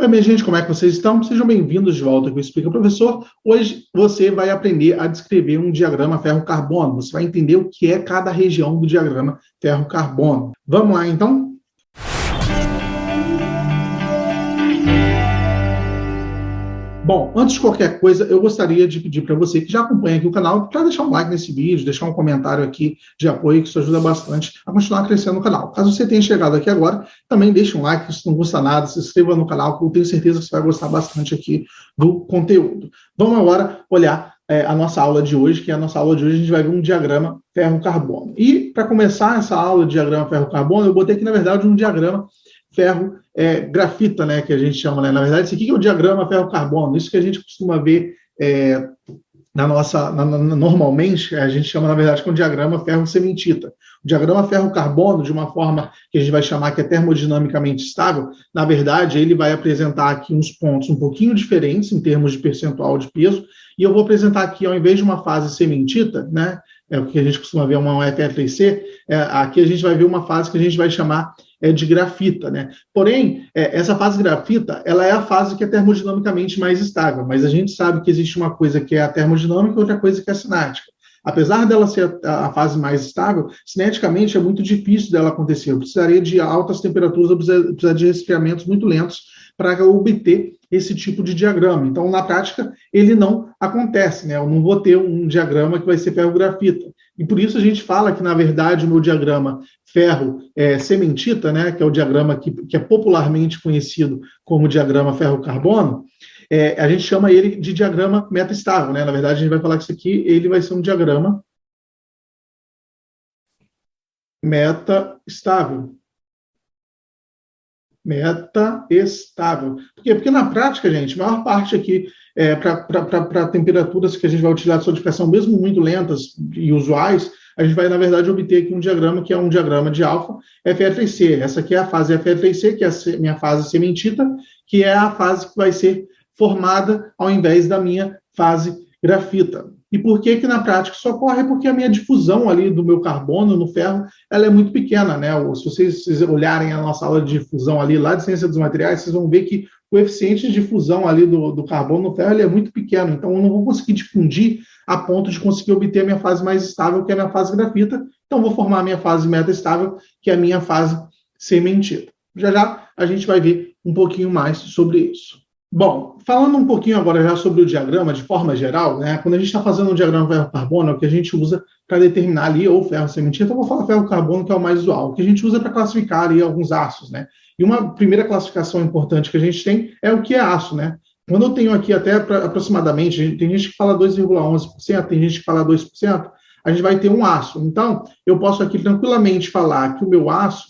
Oi, minha gente, como é que vocês estão? Sejam bem-vindos de volta aqui ao Explica Professor. Hoje você vai aprender a descrever um diagrama ferro-carbono. Você vai entender o que é cada região do diagrama ferro-carbono. Vamos lá, então? Bom, antes de qualquer coisa, eu gostaria de pedir para você que já acompanha aqui o canal, para deixar um like nesse vídeo, deixar um comentário aqui de apoio, que isso ajuda bastante a continuar crescendo no canal. Caso você tenha chegado aqui agora, também deixe um like, se não custa nada, se inscreva no canal, que eu tenho certeza que você vai gostar bastante aqui do conteúdo. Vamos agora olhar a nossa aula de hoje, que a nossa aula de hoje a gente vai ver um diagrama ferro-carbono. E para começar essa aula de diagrama ferro-carbono, eu botei aqui, na verdade, um diagrama grafita, né, que a gente chama, né? Na verdade, isso aqui é o diagrama ferro-carbono, isso que a gente costuma ver normalmente, a gente chama, na verdade, que é um diagrama ferro-cementita. O diagrama ferro-carbono, de uma forma que a gente vai chamar que é termodinamicamente estável, na verdade, ele vai apresentar aqui uns pontos um pouquinho diferentes em termos de percentual de peso, e eu vou apresentar aqui, ao invés de uma fase cementita, né, é o que a gente costuma ver, uma Fe3C, aqui a gente vai ver uma fase que a gente vai chamar de grafita, né? Porém, essa fase grafita, ela é a fase que é termodinamicamente mais estável, mas a gente sabe que existe uma coisa que é a termodinâmica e outra coisa que é a cinética. Apesar dela ser a fase mais estável, cineticamente é muito difícil dela acontecer. Eu precisaria de altas temperaturas, eu precisaria de resfriamentos muito lentos para obter esse tipo de diagrama. Então, na prática, ele não acontece, né? Eu não vou ter um diagrama que vai ser ferro-grafita. E por isso a gente fala que, na verdade, o meu diagrama ferro-cementita, né, que é o diagrama que é popularmente conhecido como diagrama ferro-carbono, a gente chama ele de diagrama meta-estável, né? Na verdade, a gente vai falar que isso aqui ele vai ser um diagrama meta-estável. Meta-estável. Por quê? Porque na prática, gente, a maior parte aqui, para temperaturas que a gente vai utilizar de solidificação, mesmo muito lentas e usuais, a gente vai, na verdade, obter aqui um diagrama que é um diagrama de alfa Fe3C. Essa aqui é a fase Fe3C, que é a minha fase cementita, que é a fase que vai ser formada ao invés da minha fase grafita. E por que que na prática isso ocorre? Porque a minha difusão ali do meu carbono no ferro, ela é muito pequena, né? Se vocês olharem a nossa aula de difusão ali, lá de ciência dos materiais, vocês vão ver que o coeficiente de difusão ali do carbono no ferro, ele é muito pequeno, então eu não vou conseguir difundir a ponto de conseguir obter a minha fase mais estável, que é a minha fase grafita, então vou formar a minha fase meta-estável, que é a minha fase cementita. Já já a gente vai ver um pouquinho mais sobre isso. Bom, falando um pouquinho agora já sobre o diagrama de forma geral, né, quando a gente está fazendo um diagrama ferro-carbono, é o que a gente usa para determinar ali, ou ferro-cementita, eu vou falar ferro-carbono, que é o mais usual, o que a gente usa para classificar ali alguns aços, né? E uma primeira classificação importante que a gente tem é o que é aço, né? Quando eu tenho aqui até aproximadamente, tem gente que fala 2,11%, tem gente que fala 2%, a gente vai ter um aço. Então, eu posso aqui tranquilamente falar que o meu aço,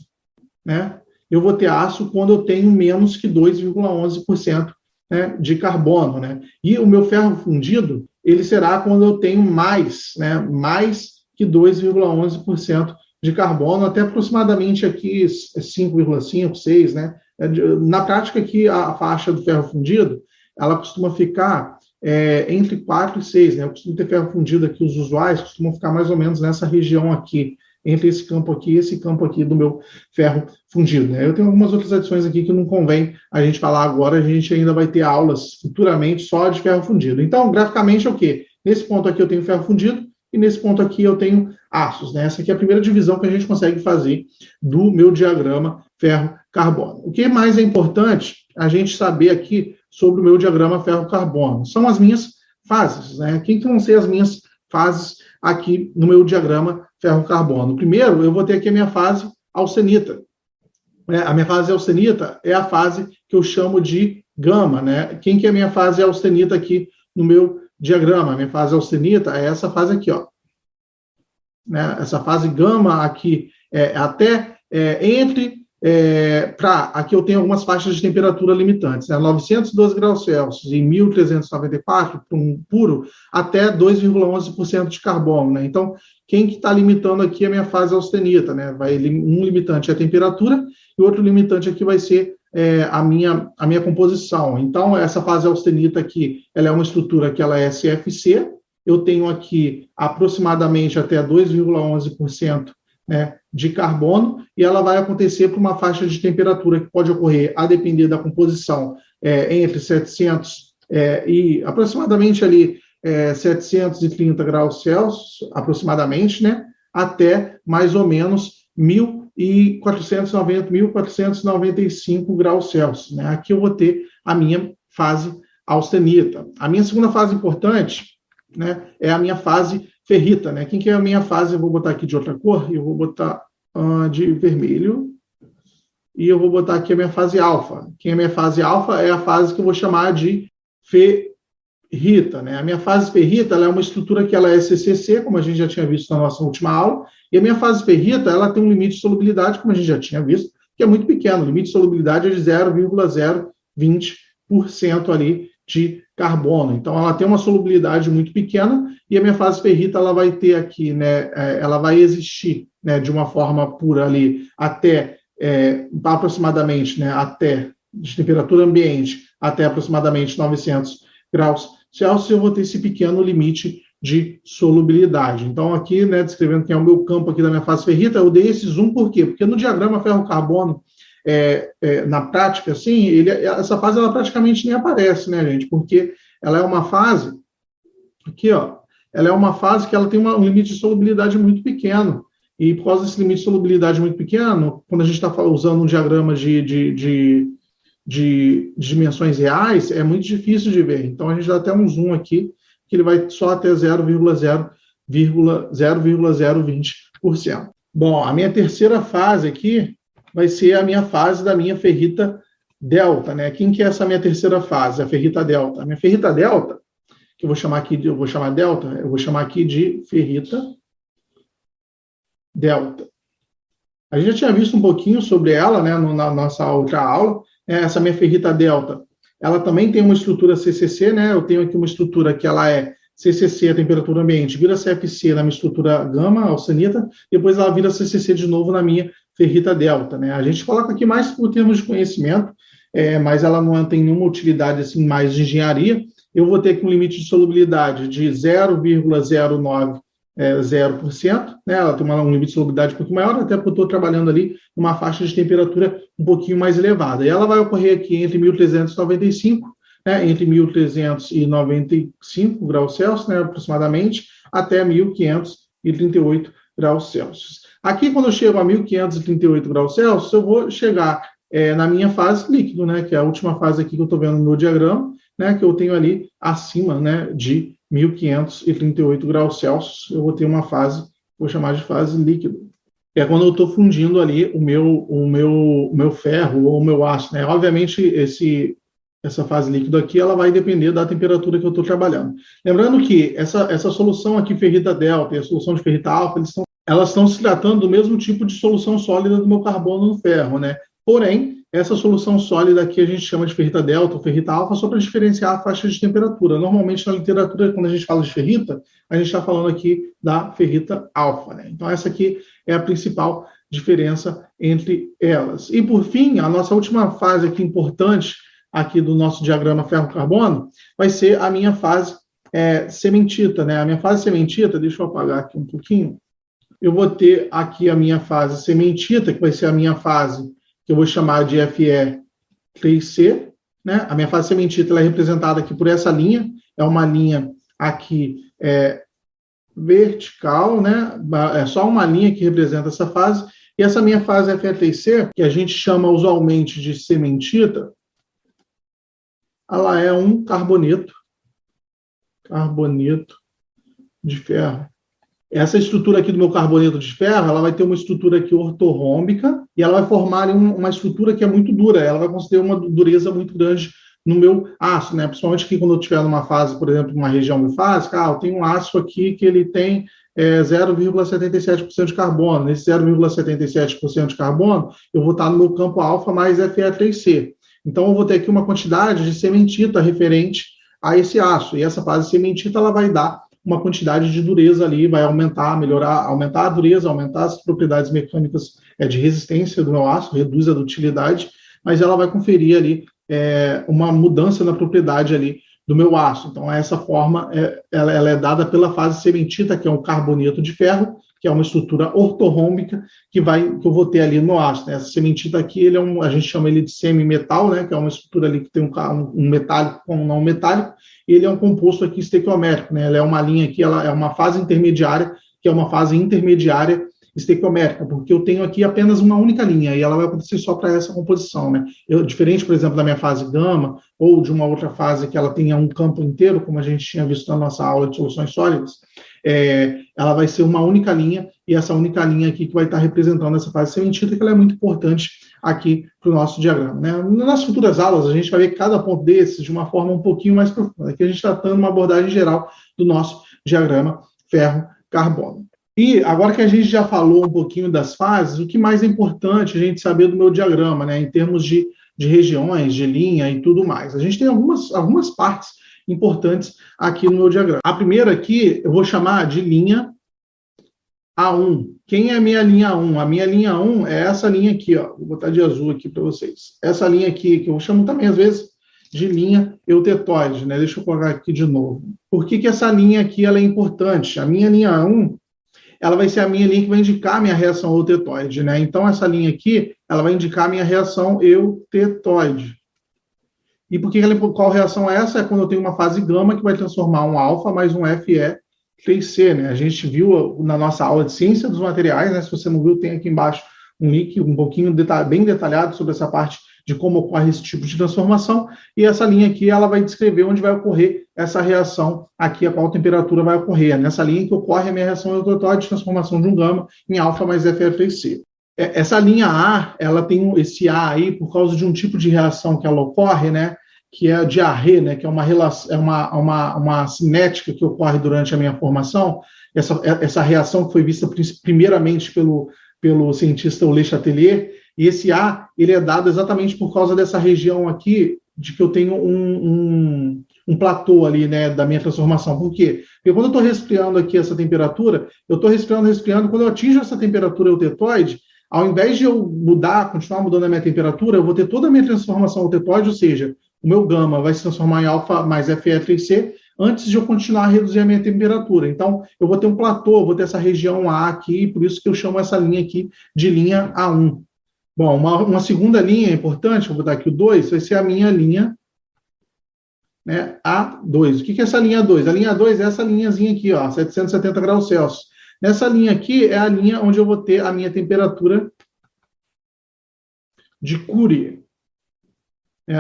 né, eu vou ter aço quando eu tenho menos que 2,11%, né, de carbono, né? E o meu ferro fundido, ele será quando eu tenho mais, né, mais que 2,11% de carbono, até aproximadamente aqui 5,5, 6, né? Na prática aqui, a faixa do ferro fundido, ela costuma ficar entre 4 e 6, né? Eu costumo ter ferro fundido aqui, os usuais costumam ficar mais ou menos nessa região aqui, entre esse campo aqui e esse campo aqui do meu ferro fundido, né? Eu tenho algumas outras adições aqui que não convém a gente falar agora, a gente ainda vai ter aulas futuramente só de ferro fundido. Então, graficamente é o quê? Nesse ponto aqui eu tenho ferro fundido e nesse ponto aqui eu tenho aços, né? Essa aqui é a primeira divisão que a gente consegue fazer do meu diagrama ferro-carbono. O que mais é importante a gente saber aqui sobre o meu diagrama ferro-carbono? São as minhas fases, né? Quem que vão ser as minhas fases aqui no meu diagrama ferro-carbono? Primeiro, eu vou ter aqui a minha fase austenita. A minha fase austenita é a fase que eu chamo de gama, né? Quem que é a minha fase austenita aqui no meu diagrama? A minha fase austenita é essa fase aqui, ó. Né? Essa fase gama aqui, aqui eu tenho algumas faixas de temperatura limitantes, né? 912 graus Celsius e 1.394 para um puro, até 2,11% de carbono, né? Então, quem que está limitando aqui é a minha fase austenita, né? Um limitante é a temperatura e o outro limitante aqui vai ser a minha composição. Então, essa fase austenita aqui, ela é uma estrutura que ela é CFC, eu tenho aqui aproximadamente até 2,11%, né, de carbono, e ela vai acontecer por uma faixa de temperatura que pode ocorrer, a depender da composição, entre 700 e aproximadamente ali 730 graus Celsius, aproximadamente, né, até mais ou menos 1.495 graus Celsius. Né? Aqui eu vou ter a minha fase austenita. A minha segunda fase importante, né, é a minha fase ferrita. Né? Quem que é a minha fase? Eu vou botar aqui de outra cor, eu vou botar de vermelho, e eu vou botar aqui a minha fase alfa. Quem é a minha fase alfa é a fase que eu vou chamar de ferrita. Né? A minha fase ferrita ela é uma estrutura que ela é CCC, como a gente já tinha visto na nossa última aula, e a minha fase ferrita ela tem um limite de solubilidade, como a gente já tinha visto, que é muito pequeno. O limite de solubilidade é de 0,020% ali de carbono. Então, ela tem uma solubilidade muito pequena, e a minha fase ferrita ela vai ter aqui, né, ela vai existir, né, de uma forma pura ali até aproximadamente, né, até de temperatura ambiente até aproximadamente 900 graus Celsius, eu vou ter esse pequeno limite de solubilidade. Então, aqui, né, descrevendo que é o meu campo aqui da minha fase ferrita, eu dei esse zoom, por quê? Porque no diagrama ferro-carbono, na prática, assim, essa fase ela praticamente nem aparece, né, gente? Porque ela é uma fase, aqui, ó, ela é uma fase que ela tem um limite de solubilidade muito pequeno. E por causa desse limite de solubilidade muito pequeno, quando a gente está usando um diagrama de dimensões reais, é muito difícil de ver. Então, a gente dá até um zoom aqui, que ele vai só até 0,020%. Bom, a minha terceira fase aqui vai ser a minha fase da minha ferrita delta, né? Quem que é essa minha terceira fase? A ferrita delta. A minha ferrita delta, que eu vou chamar aqui eu vou chamar aqui de ferrita delta. A gente já tinha visto um pouquinho sobre ela, né, na nossa outra aula. Essa minha ferrita delta, ela também tem uma estrutura CCC, né? Eu tenho aqui uma estrutura que ela é CCC, a temperatura ambiente, vira CFC na minha estrutura gama, austenita, depois ela vira CCC de novo na minha ferrita delta, né? A gente coloca aqui mais por termos de conhecimento, mas ela não tem nenhuma utilidade assim mais de engenharia. Eu vou ter aqui um limite de solubilidade de 0,09%, né? Ela tem um limite de solubilidade um pouquinho maior, até porque eu estou trabalhando ali numa faixa de temperatura um pouquinho mais elevada. E ela vai ocorrer aqui entre 1.395, né, entre 1.395 graus Celsius, né, aproximadamente, até 1.538 graus Celsius. Aqui, quando eu chego a 1.538 graus Celsius, eu vou chegar na minha fase líquido, né, que é a última fase aqui que eu estou vendo no meu diagrama, né, que eu tenho ali acima, né, de 1.538 graus Celsius, eu vou ter uma fase, vou chamar de fase líquida. É quando eu estou fundindo ali o meu ferro ou o meu aço, né? Obviamente, essa fase líquida aqui, ela vai depender da temperatura que eu estou trabalhando. Lembrando que essa solução aqui, ferrita delta e a solução de ferrita alfa, elas estão se tratando do mesmo tipo de solução sólida do meu carbono no ferro, né? Porém, essa solução sólida aqui a gente chama de ferrita delta ou ferrita alfa só para diferenciar a faixa de temperatura. Normalmente, na literatura, quando a gente fala de ferrita, a gente está falando aqui da ferrita alfa, né? Então, essa aqui é a principal diferença entre elas. E, por fim, a nossa última fase aqui importante aqui do nosso diagrama ferro-carbono vai ser a minha fase cementita, né? A minha fase cementita, deixa eu apagar aqui um pouquinho, eu vou ter aqui a minha fase cementita, que vai ser a minha fase que eu vou chamar de Fe3C, né? A minha fase cementita ela é representada aqui por essa linha, é uma linha aqui vertical, né? É só uma linha que representa essa fase, e essa minha fase Fe3C, que a gente chama usualmente de cementita, ela é um carboneto de ferro. Essa estrutura aqui do meu carboneto de ferro, ela vai ter uma estrutura aqui ortorrômbica e ela vai formar uma estrutura que é muito dura, ela vai conceder uma dureza muito grande no meu aço, né? Principalmente aqui quando eu estiver numa fase, por exemplo, uma região bifásica, eu tenho um aço aqui que ele tem 0,77% de carbono. Nesse 0,77% de carbono, eu vou estar no meu campo alfa mais Fe3C. Então, eu vou ter aqui uma quantidade de cementita referente a esse aço. E essa fase cementita, ela vai dar uma quantidade de dureza ali, vai aumentar, melhorar, aumentar a dureza, aumentar as propriedades mecânicas de resistência do meu aço, reduz a dutilidade, mas ela vai conferir ali uma mudança na propriedade ali do meu aço. Então, essa forma, ela é dada pela fase cementita, que é um carboneto de ferro, que é uma estrutura ortorrômbica que eu vou ter ali no ácido, né? Essa cementita aqui, a gente chama ele de semimetal, né? Que é uma estrutura ali que tem um metálico com um não metálico, e ele é um composto aqui estequiométrico, né? Ela é uma linha aqui, ela é uma fase intermediária, que é uma fase intermediária estequiométrica, porque eu tenho aqui apenas uma única linha, e ela vai acontecer só para essa composição, né? Diferente, por exemplo, da minha fase gama, ou de uma outra fase que ela tenha um campo inteiro, como a gente tinha visto na nossa aula de soluções sólidas, ela vai ser uma única linha, e essa única linha aqui que vai estar representando essa fase cementita, que ela é muito importante aqui para o nosso diagrama, né? Nas futuras aulas, a gente vai ver cada ponto desses de uma forma um pouquinho mais profunda. Aqui a gente está dando uma abordagem geral do nosso diagrama ferro-carbono. E agora que a gente já falou um pouquinho das fases, o que mais é importante a gente saber do meu diagrama, né, em termos de regiões, de linha e tudo mais? A gente tem algumas partes importantes aqui no meu diagrama. A primeira aqui eu vou chamar de linha A1. Quem é a minha linha A1? A minha linha A1 é essa linha aqui, ó. Vou botar de azul aqui para vocês. Essa linha aqui, que eu chamo também às vezes de linha eutetoide, né? Deixa eu colocar aqui de novo. Por que essa linha aqui ela é importante? A minha linha A1, ela vai ser a minha linha que vai indicar a minha reação eutetoide, né? Então, essa linha aqui, ela vai indicar a minha reação eutetoide. E qual reação é essa? É quando eu tenho uma fase gama que vai transformar um alfa mais um Fe3C, né? A gente viu na nossa aula de ciência dos materiais, né? Se você não viu, tem aqui embaixo um link um pouquinho bem detalhado sobre essa parte de como ocorre esse tipo de transformação, e essa linha aqui, ela vai descrever onde vai ocorrer essa reação aqui, a qual temperatura vai ocorrer. É nessa linha que ocorre a minha reação eutetoide de transformação de um gama em alfa mais Fe3C. Essa linha A, ela tem esse A aí por causa de um tipo de reação que ela ocorre, né, que é a diarreia, né, que é uma cinética que ocorre durante a minha formação. Essa reação que foi vista primeiramente pelo cientista Le Chatelier, e esse A, ele é dado exatamente por causa dessa região aqui, de que eu tenho um platô ali, né, da minha transformação. Por quê? Porque quando eu estou resfriando aqui essa temperatura, eu estou resfriando, quando eu atinjo essa temperatura eutetoide, ao invés de eu continuar mudando a minha temperatura, eu vou ter toda a minha transformação eutetoide, ou seja, o meu gama vai se transformar em alfa mais Fe3C, antes de eu continuar a reduzir a minha temperatura. Então, eu vou ter um platô, eu vou ter essa região A aqui, por isso que eu chamo essa linha aqui de linha A1. Bom, uma segunda linha importante, vou botar aqui o 2, vai ser a minha linha, né, A2. O que é essa linha A2? A linha A2 é essa linhazinha aqui, ó, 770 graus Celsius. Nessa linha aqui é a linha onde eu vou ter a minha temperatura de Curie.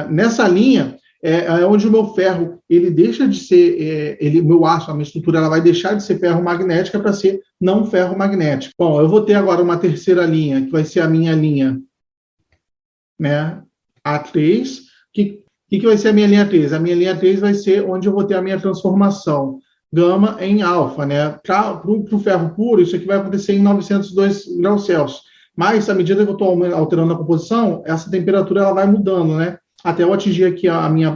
Nessa linha é onde o meu ferro, ele deixa de ser, meu aço, a minha estrutura, ela vai deixar de ser ferromagnética para ser não ferromagnética. Bom, eu vou ter agora uma terceira linha, que vai ser a minha linha, né, A3. O que vai ser a minha linha 3? A minha linha 3 vai ser onde eu vou ter a minha transformação gama em alfa, né? Para o ferro puro, isso aqui vai acontecer em 902 graus Celsius. Mas, à medida que eu estou alterando a composição, essa temperatura ela vai mudando, né? Até eu atingir aqui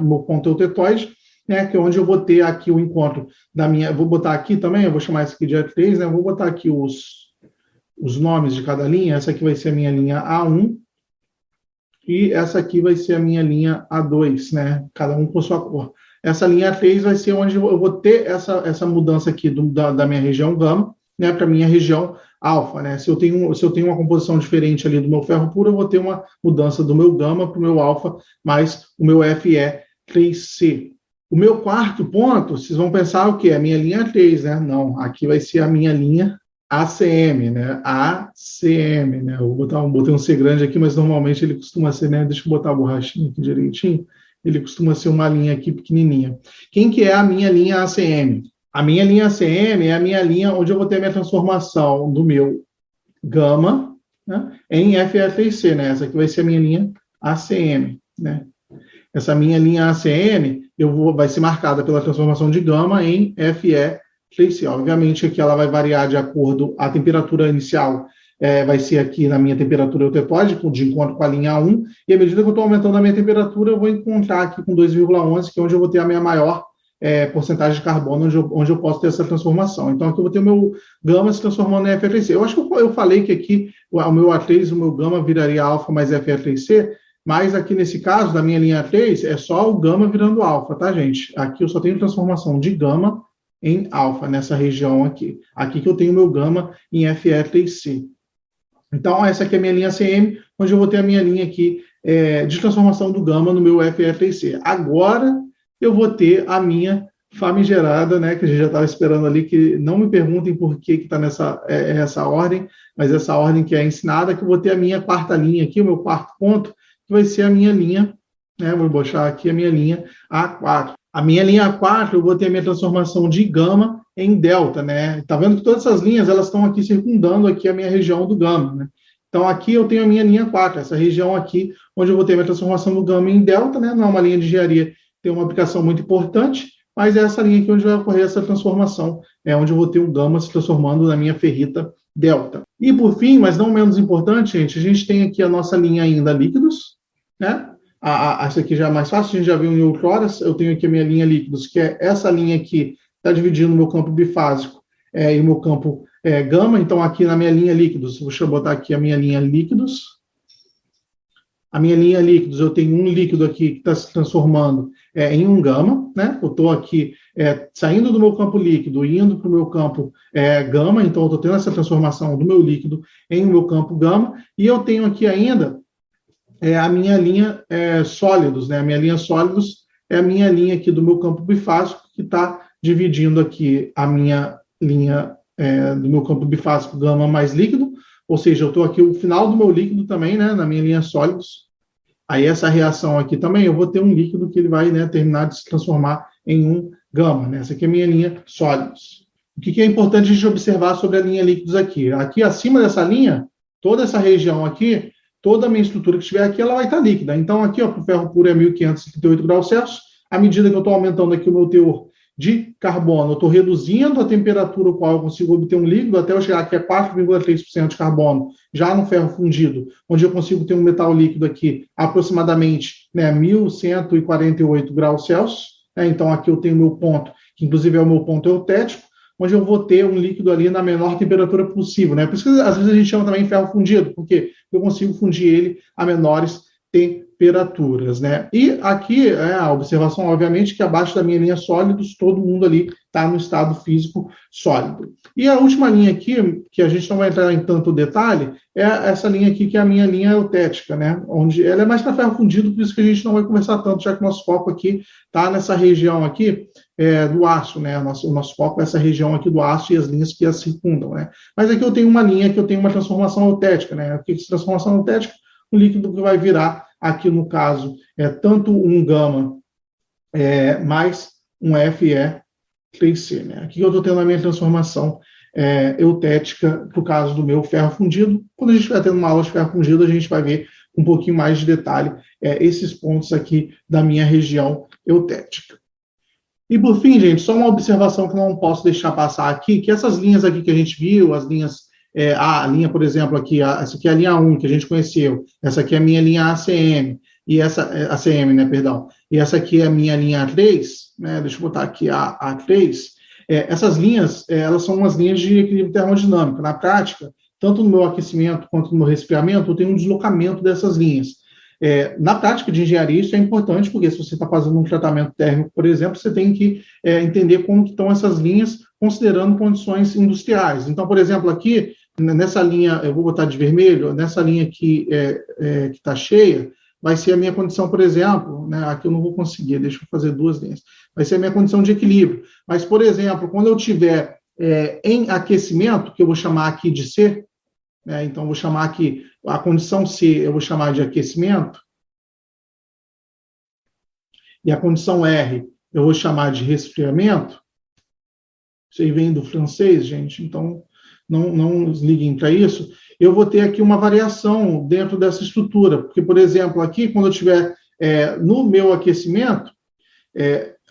meu ponto eutetoide, né, que é onde eu vou ter aqui o encontro da minha... Vou botar aqui também, eu vou chamar isso aqui de A3, né? Vou botar aqui os nomes de cada linha. Essa aqui vai ser a minha linha A1 e essa aqui vai ser a minha linha A2, né? Cada um com sua cor. Essa linha A3 vai ser onde eu vou ter essa mudança aqui da minha região gama, né, para a minha região alfa, né? Se eu tenho uma composição diferente ali do meu ferro puro, eu vou ter uma mudança do meu gama para o meu alfa mais o meu Fe3C. O meu quarto ponto, vocês vão pensar o quê? A minha linha 3, né? Não, aqui vai ser a minha linha ACM, né? ACM, né? Eu botei um C grande aqui, mas normalmente ele costuma ser, né? Deixa eu botar a borrachinha aqui direitinho. Ele costuma ser uma linha aqui pequenininha. Quem que é a minha linha ACM? A minha linha ACM é a minha linha onde eu vou ter a minha transformação do meu gama, né, em Fe3C, né? Essa aqui vai ser a minha linha ACM, né? Essa minha linha ACM vai ser marcada pela transformação de gama em Fe3C. Obviamente aqui ela vai variar de acordo a temperatura inicial, vai ser aqui na minha temperatura eutetoide, de encontro com a linha A1, e à medida que eu estou aumentando a minha temperatura, eu vou encontrar aqui com 2,11, que é onde eu vou ter a minha maior porcentagem de carbono, onde eu posso ter essa transformação. Então, aqui eu vou ter o meu gama se transformando em Fe3C. Eu acho que eu falei que aqui o meu A3, o meu gama viraria alfa mais Fe3C, mas aqui nesse caso, da minha linha 3, é só o gama virando alfa, tá, gente? Aqui eu só tenho transformação de gama em alfa, nessa região aqui. Aqui que eu tenho meu gama em FE3C. Então, essa aqui é a minha linha CM, onde eu vou ter a minha linha aqui de transformação do gama no meu FE3C. Agora, eu vou ter a minha famigerada, né, que a gente já estava esperando ali, que não me perguntem por que está nessa essa ordem, mas essa ordem que é ensinada, que eu vou ter a minha quarta linha aqui, o meu quarto ponto, que vai ser a minha linha, né, vou botar aqui a minha linha A4. A minha linha A4, eu vou ter a minha transformação de gama em delta, né? Tá vendo que todas essas linhas, elas estão aqui circundando aqui a minha região do gama, né? Então, aqui eu tenho a minha linha 4, essa região aqui, onde eu vou ter a minha transformação do gama em delta, né? Não é uma linha de engenharia, tem uma aplicação muito importante, mas é essa linha aqui onde vai ocorrer essa transformação, onde eu vou ter o gama se transformando na minha ferrita delta. E, por fim, mas não menos importante, gente, a gente tem aqui a nossa linha ainda líquidos, né? Essa aqui já é mais fácil, a gente já viu em outroras, eu tenho aqui a minha linha líquidos, que é essa linha aqui, está dividindo o meu campo bifásico e o meu campo gama, então aqui na minha linha líquidos, deixa eu botar aqui a minha linha líquidos. A minha linha líquidos, eu tenho um líquido aqui que está se transformando em um gama, né? Eu estou aqui saindo do meu campo líquido e indo para o meu campo gama, então eu estou tendo essa transformação do meu líquido em meu campo gama, e eu tenho aqui ainda a minha linha sólidos, né? A minha linha sólidos é a minha linha aqui do meu campo bifásico, que está dividindo aqui a minha linha do meu campo bifásico gama mais líquido, ou seja, eu estou aqui o final do meu líquido também, né? Na minha linha sólidos. Aí essa reação aqui também, eu vou ter um líquido que ele vai, né, terminar de se transformar em um gama, né? Essa aqui é a minha linha sólidos. O que é importante a gente observar sobre a linha líquidos aqui? Aqui acima dessa linha, toda essa região aqui, toda a minha estrutura que estiver aqui, ela vai estar líquida. Então, aqui, para o ferro puro é 1.578 graus Celsius. À medida que eu estou aumentando aqui o meu teor de carbono, eu estou reduzindo a temperatura com a qual eu consigo obter um líquido, até eu chegar aqui a 4,3% de carbono, já no ferro fundido, onde eu consigo ter um metal líquido aqui, aproximadamente 1.148 graus Celsius. Então, aqui eu tenho o meu ponto, que inclusive é o meu ponto eutético, onde eu vou ter um líquido ali na menor temperatura possível, né? Por isso que às vezes a gente chama também ferro fundido, porque eu consigo fundir ele a menores temperaturas, né? E aqui a observação, obviamente, que abaixo da minha linha sólidos, todo mundo ali está no estado físico sólido. E a última linha aqui, que a gente não vai entrar em tanto detalhe, é essa linha aqui, que é a minha linha eutética, né? Onde ela é mais para ferro fundido, por isso que a gente não vai conversar tanto, já que o nosso foco aqui está nessa região aqui do aço, né? O nosso foco é essa região aqui do aço e as linhas que as circundam, né? Mas aqui eu tenho uma linha que eu tenho uma transformação eutética, né? O que é essa transformação eutética? Um líquido que vai virar, aqui no caso, tanto um gama mais um Fe3C, né? Aqui eu estou tendo a minha transformação eutética para o caso do meu ferro fundido. Quando a gente estiver tendo uma aula de ferro fundido, a gente vai ver um pouquinho mais de detalhe esses pontos aqui da minha região eutética. E por fim, gente, só uma observação que não posso deixar passar aqui, que essas linhas aqui que a gente viu, as linhas, a linha, por exemplo, aqui, essa aqui é a linha 1 que a gente conheceu, essa aqui é a minha linha ACM, e essa, ACM, né, perdão, e essa aqui é a minha linha A3, né, deixa eu botar aqui a A3, essas linhas, elas são umas linhas de equilíbrio termodinâmico. Na prática, tanto no meu aquecimento quanto no meu resfriamento, eu tenho um deslocamento dessas linhas. Na prática de engenharia, isso é importante, porque se você está fazendo um tratamento térmico, por exemplo, você tem que entender como que estão essas linhas, considerando condições industriais. Então, por exemplo, aqui, nessa linha, eu vou botar de vermelho, nessa linha aqui que está cheia, vai ser a minha condição, por exemplo, né, aqui eu não vou conseguir, deixa eu fazer duas linhas, vai ser a minha condição de equilíbrio. Mas, por exemplo, quando eu tiver em aquecimento, que eu vou chamar aqui de C, então, eu vou chamar aqui, a condição C, eu vou chamar de aquecimento, e a condição R, eu vou chamar de resfriamento. Isso aí vem do francês, gente, então não liguem para isso. Eu vou ter aqui uma variação dentro dessa estrutura, porque, por exemplo, aqui, quando eu estiver no meu aquecimento,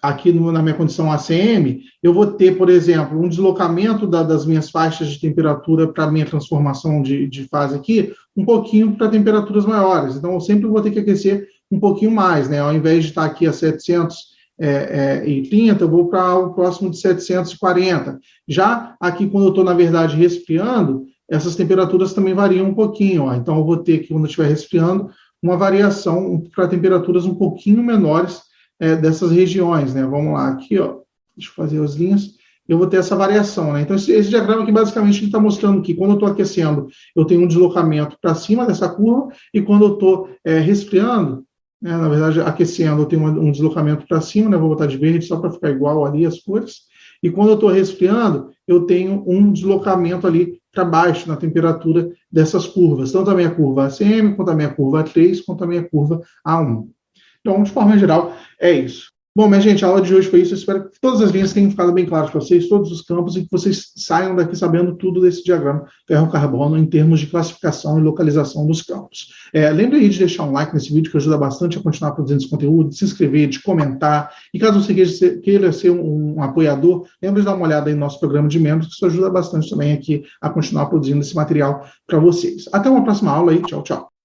aqui na minha condição ACM, eu vou ter, por exemplo, um deslocamento das minhas faixas de temperatura para a minha transformação de fase aqui, um pouquinho para temperaturas maiores. Então, eu sempre vou ter que aquecer um pouquinho mais, né? Ao invés de estar aqui a 730, eu vou para o próximo de 740. Já aqui, quando eu estou, na verdade, resfriando, essas temperaturas também variam um pouquinho. Ó. Então, eu vou ter aqui, quando eu estiver resfriando, uma variação para temperaturas um pouquinho menores dessas regiões, né? Vamos lá, aqui, ó, deixa eu fazer as linhas. eu vou ter essa variação, né? Então, esse diagrama aqui, basicamente, ele está mostrando que quando eu estou aquecendo, eu tenho um deslocamento para cima dessa curva, e quando eu estou resfriando, né, na verdade, aquecendo, eu tenho um deslocamento para cima, né? Vou botar de verde só para ficar igual ali as cores, e quando eu estou resfriando, eu tenho um deslocamento ali para baixo na temperatura dessas curvas, tanto a minha curva ACM, quanto a minha curva A3, quanto a minha curva A1. Então, de forma geral, é isso. Bom, minha gente, a aula de hoje foi isso. Eu espero que todas as linhas tenham ficado bem claras para vocês, todos os campos, e que vocês saiam daqui sabendo tudo desse diagrama ferro-carbono em termos de classificação e localização dos campos. Lembre aí de deixar um like nesse vídeo, que ajuda bastante a continuar produzindo esse conteúdo, de se inscrever, de comentar. E caso você queira ser um apoiador, lembre de dar uma olhada aí no nosso programa de membros, que isso ajuda bastante também aqui a continuar produzindo esse material para vocês. Até uma próxima aula aí. Tchau, tchau.